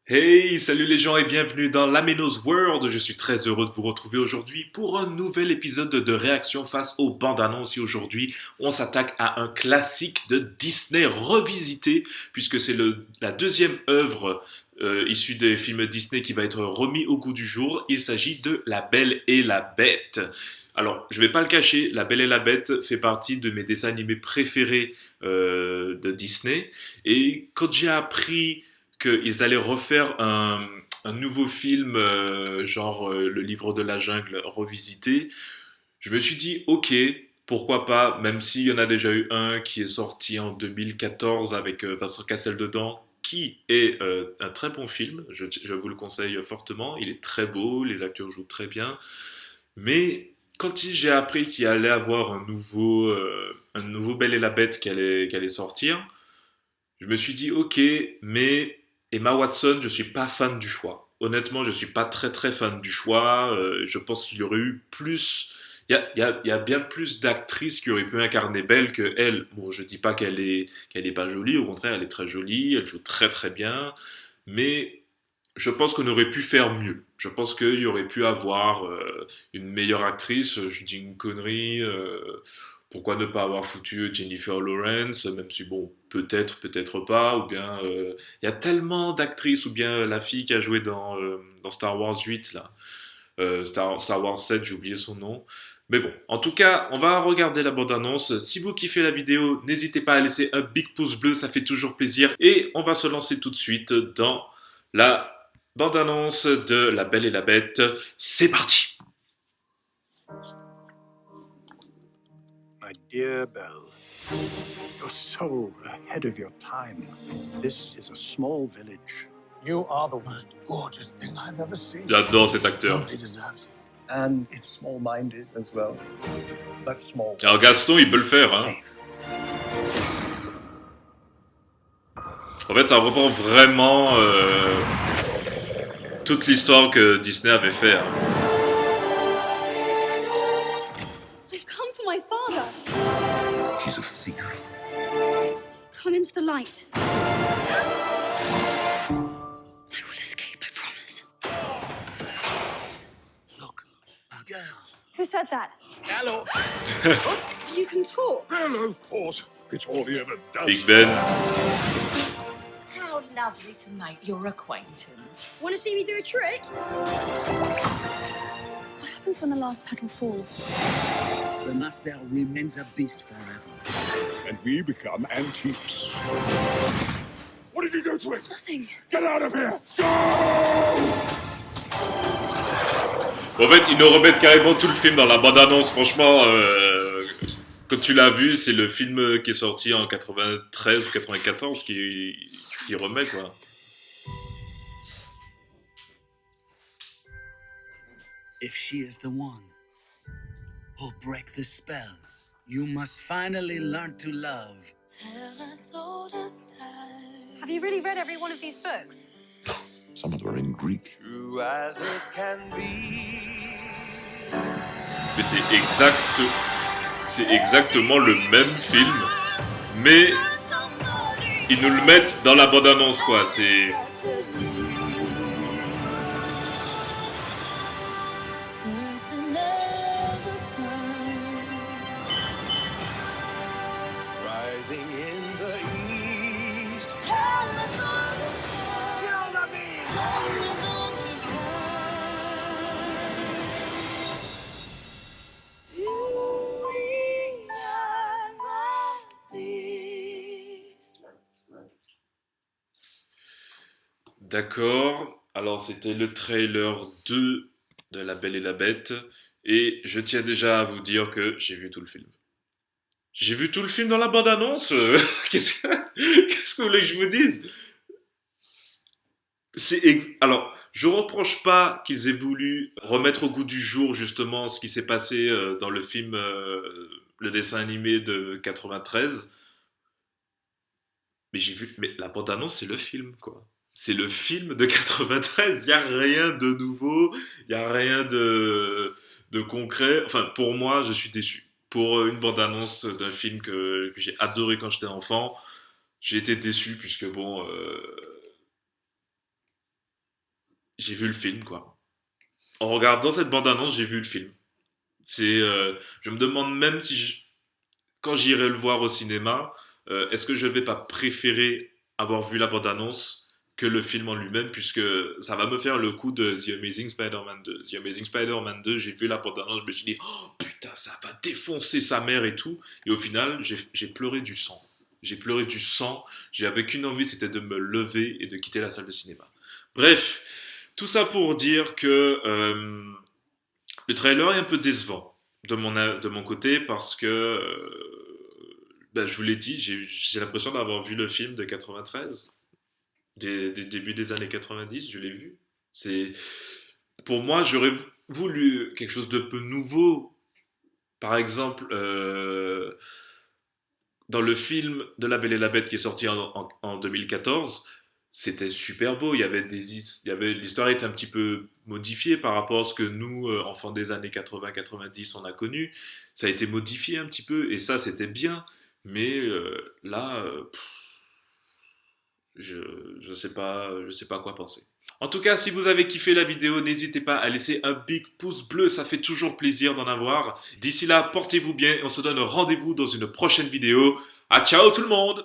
Hey, salut les gens et bienvenue dans l'Amenos World. Je suis très heureux de vous retrouver aujourd'hui pour un nouvel épisode de réaction face aux bandes annonces. Et aujourd'hui, on s'attaque à un classique de Disney revisité, puisque c'est la deuxième œuvre issue des films Disney qui va être remis au goût du jour. Il s'agit de La Belle et la Bête. Alors, je vais pas le cacher, La Belle et la Bête fait partie de mes dessins animés préférés de Disney. Et quand j'ai appris qu'ils allaient refaire un nouveau film, Le livre de la jungle revisité, je me suis dit, ok, pourquoi pas, même s'il y en a déjà eu un qui est sorti en 2014 avec Vincent Cassel dedans, qui est un très bon film, je vous le conseille fortement, il est très beau, les acteurs jouent très bien, mais quand j'ai appris qu'il allait avoir un nouveau Belle et la Bête qui allait sortir, je me suis dit, ok, mais Emma Watson, je suis pas fan du choix. Honnêtement, je suis pas très très fan du choix. Je pense qu'il y aurait eu plus. Il y a bien plus d'actrices qui auraient pu incarner Belle que elle. Bon, je dis pas qu'elle est pas jolie, au contraire, elle est très jolie, elle joue très très bien, mais je pense qu'on aurait pu faire mieux. Je pense qu'il y aurait pu avoir une meilleure actrice. Je dis une connerie. Pourquoi ne pas avoir foutu Jennifer Lawrence, même si bon, peut-être, peut-être pas, ou bien il y a tellement d'actrices, ou bien la fille qui a joué dans Star Wars 8 là, Star Wars 7, j'ai oublié son nom. Mais bon, en tout cas, on va regarder la bande-annonce. Si vous kiffez la vidéo, n'hésitez pas à laisser un big pouce bleu, ça fait toujours plaisir. Et on va se lancer tout de suite dans la bande-annonce de La Belle et la Bête. C'est parti! My dear Belle, you're so ahead of your time. This is a small village. You are the most gorgeous thing I've ever seen. J'adore cet acteur. Nobody deserves you. And it's small-minded as well. But small. Alors Gaston, il peut le faire, hein. Safe. En fait, ça reprend vraiment toute l'histoire que Disney avait fait. Hein. I've come for my father. He's a thief. Come into the light. I will escape, I promise. Look, a girl. Who said that? Hello. You can talk. Hello, of course. It's all he ever does. Big Ben. How lovely to make your acquaintance. Want to see me do a trick? What happens when the last petal falls? The master remains a beast forever. And we become antiques. What did you do to it? Nothing. Get out of here! Go! En fait, ils nous remettent carrément tout le film dans la bande-annonce. Franchement, quand tu l'as vu, c'est le film qui est sorti en 93 ou 94 qui remet, quoi. If she is the one who'll break the spell, you must finally learn to love. Have you really read every one of these books? Some of them are in Greek. True as it can be. Mais c'est exactement le même film, mais ils nous le mettent dans la bande-annonce, quoi. C'est... Rising in the east. D'accord. Alors, c'était le trailer 2 de La Belle et la Bête. Et je tiens déjà à vous dire que j'ai vu tout le film. J'ai vu tout le film dans la bande-annonce. Qu'est-ce que vous voulez que je vous dise? Alors, je reproche pas qu'ils aient voulu remettre au goût du jour justement ce qui s'est passé dans le film, le dessin animé de 93. Mais la bande-annonce, c'est le film, quoi. C'est le film de 93. Il y a rien de nouveau, il y a rien de concret. Enfin, pour moi, je suis déçu. Pour une bande-annonce d'un film que j'ai adoré quand j'étais enfant, j'ai été déçu puisque bon, j'ai vu le film, quoi. En regardant cette bande-annonce, j'ai vu le film. Je me demande même si, quand j'irai le voir au cinéma, est-ce que je vais pas préférer avoir vu la bande-annonce que le film en lui-même, puisque ça va me faire le coup de The Amazing Spider-Man 2. The Amazing Spider-Man 2, j'ai vu la bande-annonce, je me suis dit, oh putain, ça va défoncer sa mère et tout. Et au final, j'ai pleuré du sang. J'ai pleuré du sang. J'avais qu'une envie, c'était de me lever et de quitter la salle de cinéma. Bref, tout ça pour dire que le trailer est un peu décevant de mon côté, parce que, je vous l'ai dit, j'ai l'impression d'avoir vu le film de 93. Des débuts des années 90, je l'ai vu. Pour moi, j'aurais voulu quelque chose de peu nouveau. Par exemple, dans le film de La Belle et la Bête qui est sorti en 2014, c'était super beau. L'histoire était un petit peu modifiée par rapport à ce que nous, enfants des années 80-90, on a connu. Ça a été modifié un petit peu, et ça, c'était bien. Mais là... je sais pas quoi penser. En tout cas, si vous avez kiffé la vidéo, n'hésitez pas à laisser un big pouce bleu, ça fait toujours plaisir d'en avoir. D'ici là, portez-vous bien et on se donne rendez-vous dans une prochaine vidéo. À ciao tout le monde!